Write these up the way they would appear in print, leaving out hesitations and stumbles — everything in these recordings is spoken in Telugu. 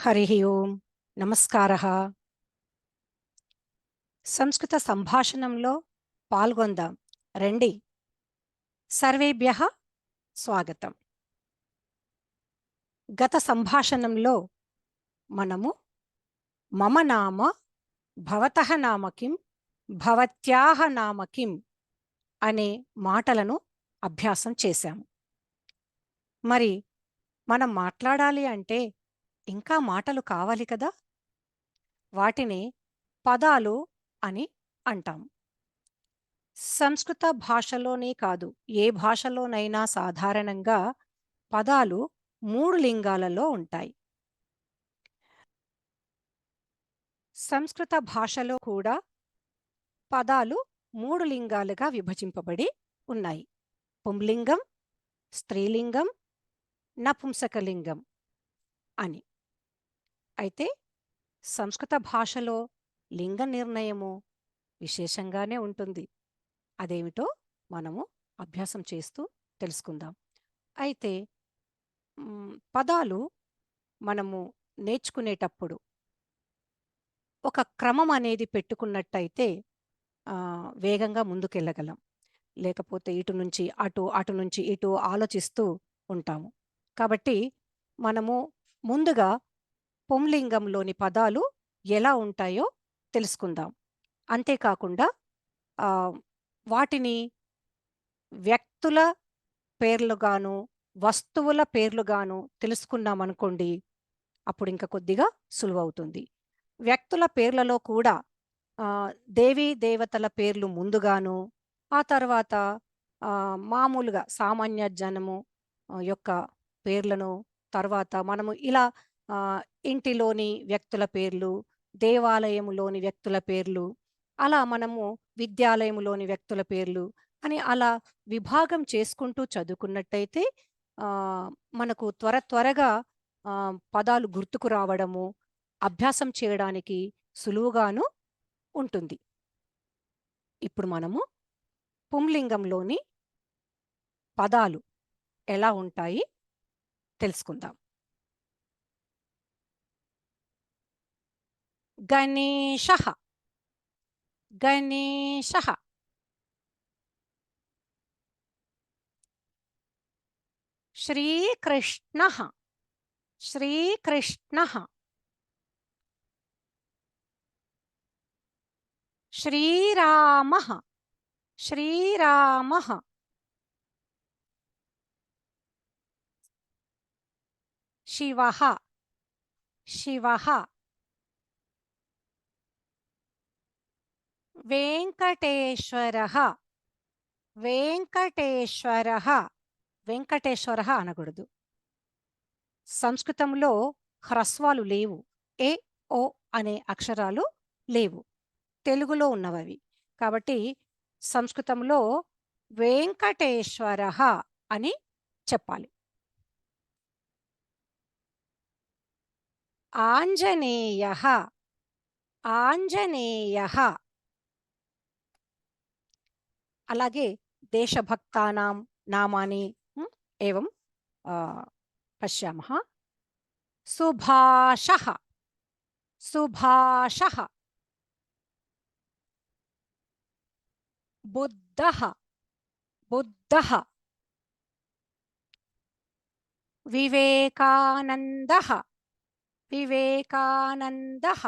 హరి ఓం నమస్కారః. సంస్కృత సంభాషణంలో పాల్గొందాం రండి. సర్వేభ్యః స్వాగతం. గత సంభాషణంలో మనము మమ నామ భవతః నామ కిం భవత్యాః నామ కిం అనే మాటలను అభ్యాసం చేశాము. మరి మనం మాట్లాడాలి అంటే ఇంకా మాటలు కావాలి కదా, వాటిని పదాలు అని అంటాం. సంస్కృత భాషలోనే కాదు, ఏ భాషలోనైనా సాధారణంగా పదాలు 3 లింగాలలో ఉంటాయి. సంస్కృత భాషలో కూడా పదాలు 3 లింగాలుగా విభజింపబడి ఉన్నాయి. పుంలింగం, స్త్రీలింగం, నపుంసకలింగం అని. అయితే సంస్కృత భాషలో లింగ నిర్ణయము విశేషంగానే ఉంటుంది. అదేమిటో మనము అభ్యాసం చేస్తూ తెలుసుకుందాం. అయితే పదాలు మనము నేర్చుకునేటప్పుడు ఒక క్రమం అనేది పెట్టుకున్నట్టయితే వేగంగా ముందుకెళ్ళగలం. లేకపోతే ఇటు నుంచి అటు, అటు నుంచి ఇటు ఆలోచిస్తూ ఉంటాము. కాబట్టి మనము ముందుగా పుంలింగంలోని పదాలు ఎలా ఉంటాయో తెలుసుకుందాం. అంతేకాకుండా వాటిని వ్యక్తుల పేర్లుగాను, వస్తువుల పేర్లుగాను తెలుసుకున్నామనుకోండి, అప్పుడు ఇంకా కొద్దిగా సులువవుతుంది. వ్యక్తుల పేర్లలో కూడా దేవీ దేవతల పేర్లు ముందుగాను, ఆ తర్వాత మామూలుగా సామాన్య జనము యొక్క పేర్లను, తర్వాత మనము ఇలా ఇంటిలోని వ్యక్తుల పేర్లు, దేవాలయములోని వ్యక్తుల పేర్లు, అలా మనము విద్యాలయములోని వ్యక్తుల పేర్లు అని అలా విభాగం చేసుకుంటూ చదువుకున్నట్టయితే మనకు త్వరగా పదాలు గుర్తుకు రావడము, అభ్యాసం చేయడానికి సులువుగాను ఉంటుంది. ఇప్పుడు మనము పుంలింగంలోని పదాలు ఎలా ఉంటాయి తెలుసుకుందాం. గణేశః, గణేశః. శ్రీకృష్ణః, శ్రీకృష్ణః. శ్రీరామః, శ్రీరామః. శివః, శివః. వెంకటేశ్వరః, వెంకటేశ్వరః. వెంకటేశ్వరః అనకూడదు. సంస్కృతంలో హ్రస్వాలు లేవు. ఏ, ఓ అనే అక్షరాలు లేవు. తెలుగులో ఉన్నవవి. కాబట్టి సంస్కృతంలో వెంకటేశ్వరః అని చెప్పాలి. ఆంజనేయః, ఆంజనేయః. అలాగే దేశభక్తానాం నామాని ఏవం పశ్యామః. సుభాషః, సుభాషః. బుద్ధః, బుద్ధః. వివేకానందః, వివేకానందః.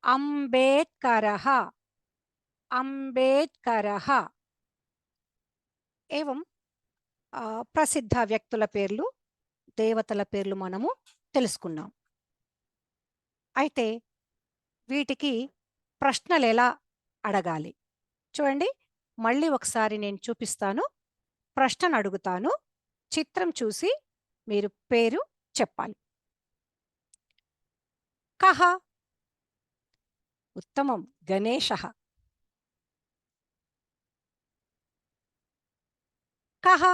అంబేద్కరః, అంబేద్కరః. ఏవం ప్రసిద్ధ వ్యక్తుల పేర్లు, దేవతల పేర్లు మనము తెలుసుకున్నాం. అయితే వీటికి ప్రశ్నలు ఎలా అడగాలి చూడండి. మళ్ళీ ఒకసారి నేను చూపిస్తాను, ప్రశ్నను అడుగుతాను. చిత్రం చూసి మీరు పేరు చెప్పాలి. కః, ఉత్తమం, గణేశః. కః,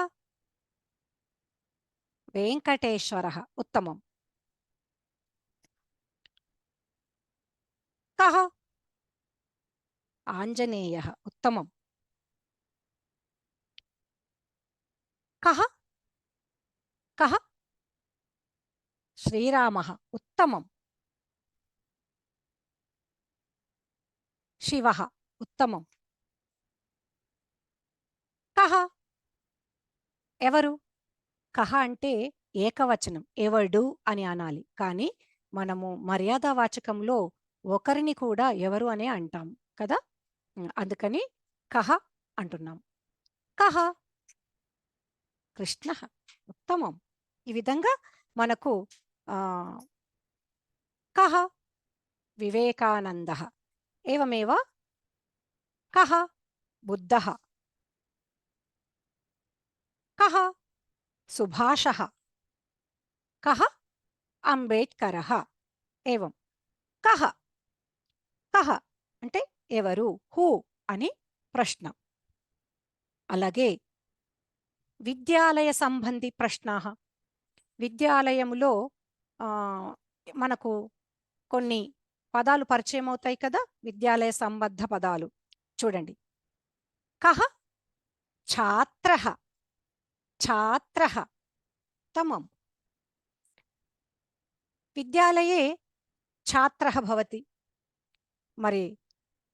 వెంకటేశ్వరః, ఉత్తమం. కః, ఆంజనేయః, ఉత్తమం. కః, కః, శ్రీరామः ఉత్తమం. శివः ఉత్తమం. కః ఎవరు? కః అంటే ఏకవచనం, ఎవడు అని అనాలి. కానీ మనము మర్యాదవాచకంలో ఒకరిని కూడా ఎవరు అనే అంటాం కదా. అందుకని కః అంటున్నాం. కః కృష్ణః ఉత్తమం. ఈ విధంగా మనకు కః వివేకానందః, ఏవమేవ కః బుద్ధः, కః సుభాషः, కః అంబేడ్కరः. ఏవం కః కః అంటే ఎవరు, హూ అని ప్రశ్న. అలాగే విద్యాలయ సంబంధి ప్రశ్నాః. విద్యాలయములో మనకు కొన్ని పదాలు పరిచయం అవుతాయి కదా, విద్యాలయ సంబద్ధ పదాలు. చూడండి, కః ఛాత్రః, ఛాత్రః ఉత్తమం. విద్యాలయే ఛాత్రః భవతి. మరి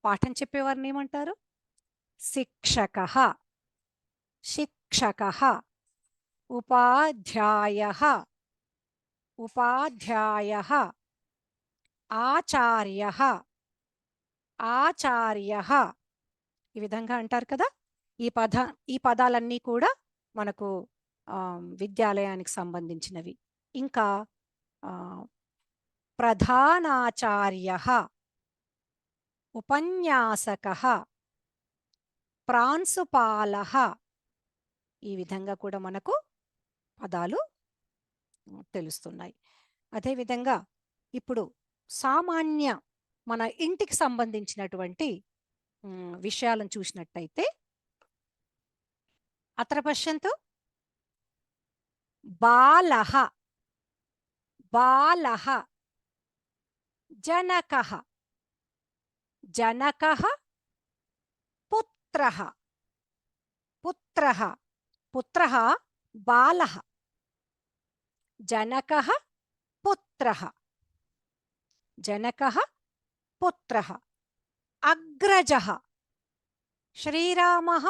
పాఠం చెప్పేవారిని ఏమంటారు? శిక్షకః, శిక్షకః. ఉపాధ్యాయః, ఉపాధ్యాయః. ఆచార్యః, ఆచార్యః. ఈ విధంగా అంటారు కదా. ఈ పదాలన్నీ కూడా మనకు విద్యాలయానికి సంబంధించినవి. ఇంకా ప్రధానాచార్యః, ఉపన్యాసకః, ప్రాంశుపాలః. ఈ విధంగా కూడా మనకు పదాలు తెలుస్తున్నాయి. అదేవిధంగా ఇప్పుడు సామాన్య మన ఇంటికి సంబంధించినటువంటి విషయాలను చూసినట్టయితే, అత్ర పశ్యంతు. బాలః, బాలః. జనకః, జనకః. పుత్రః, పుత్రః. పుత్రః బాలః. జనకః పుత్రః, జనకః పుత్రః. అగ్రజః, శ్రీరామः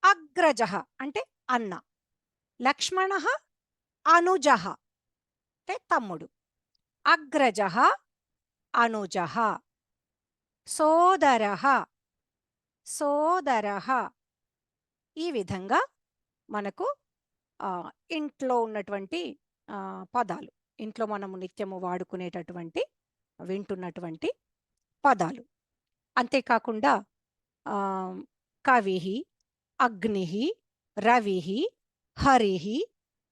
అగ్రజः అంటే అన్న. లక్ష్మణः అనుజः అంటే తమ్ముడు. అగ్రజः అనుజः. సోదరः, సోదరः. ఈ విధంగా మనకు ఇంట్లో ఉన్నటువంటి పదాలు, ఇంట్లో మనము నిత్యము వాడుకునేటటువంటి వింటున్నటువంటి పదాలు. అంతేకాకుండా కవిః, అగ్నిః, రవిః, హరిః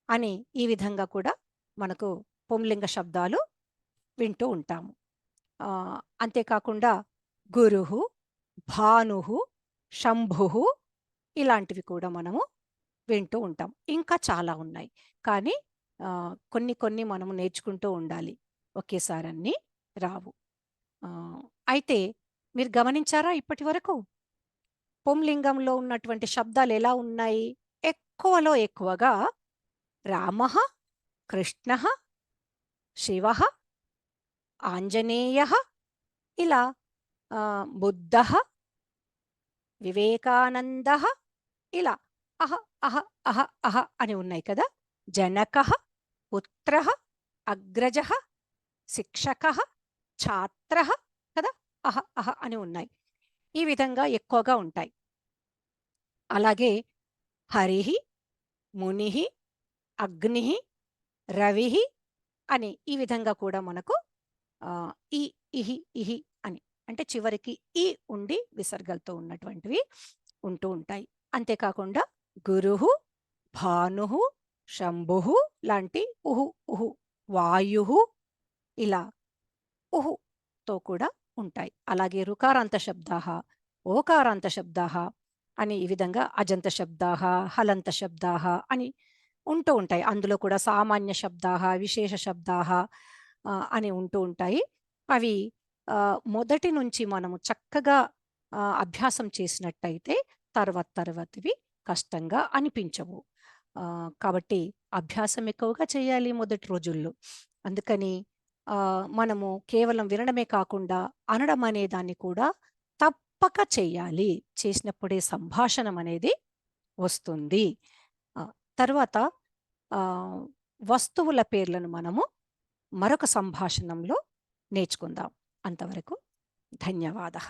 అని ఈ విధంగా కూడా మనకు పుంలింగ శబ్దాలు వింటూ ఉంటాము. అంతేకాకుండా గురుః, భానుః, శంభుః ఇలాంటివి కూడా మనము వింటూ ఉంటాం. ఇంకా చాలా ఉన్నాయి, కానీ కొన్ని కొన్ని మనము నేర్చుకుంటూ ఉండాలి, ఒకేసారి అన్నీ రావు. అయితే మీరు గమనించారా ఇప్పటి వరకు పుంలింగంలో ఉన్నటువంటి శబ్దాలు ఎలా ఉన్నాయి? ఎక్కువలో ఎక్కువగా రామః, కృష్ణః, శివః, ఆంజనేయః, ఇలా బుద్ధః, వివేకానందః, ఇలా అహ అహ అహ అహ అని ఉన్నాయి కదా. జనకః, పుత్రః, అగ్రజః, శిక్షకః, ఛాత్రః కదా, అహ అహ అని ఉన్నాయి. ఈ విధంగా ఎక్కువగా ఉంటాయి. అలాగే హరిః, మునిః, అగ్నిః, రవిః అని ఈ విధంగా కూడా మనకు ఈ ఇహి ఇహి అని అంటే చివరికి ఈ ఉండి విసర్గలతో ఉన్నటువంటివి ఉంటూ ఉంటాయి. అంతేకాకుండా గురుః, భానుః, శంభుః లాంటి ఉహు ఉహు, వాయుః ఇలా ఉహుతో కూడా ఉంటాయి. అలాగే రుకారాంత శబ్దాః, ఓకారాంత శబ్దాః అని ఈ విధంగా అజంత శబ్దాః, హలంత శబ్దాః అని ఉంటూ ఉంటాయి. అందులో కూడా సామాన్య శబ్దాః, విశేష శబ్దాః అని ఉంటూ ఉంటాయి. అవి మొదటి నుంచి మనము చక్కగా అభ్యాసం చేసినట్టయితే తర్వాతవి కష్టంగా అనిపించవు. కాబట్టి అభ్యాసం ఎక్కువగా చేయాలి మొదటి రోజుల్లో. అందుకని మనము కేవలం వినడమే కాకుండా అనడం అనే దాన్ని కూడా తప్పక చెయ్యాలి. చేసినప్పుడే సంభాషణం అనేది వస్తుంది. ఆహ్, తర్వాత ఆహ్, వస్తువుల పేర్లను మనము మరొక సంభాషణంలో నేర్చుకుందాం. అంతవరకు ధన్యవాదः.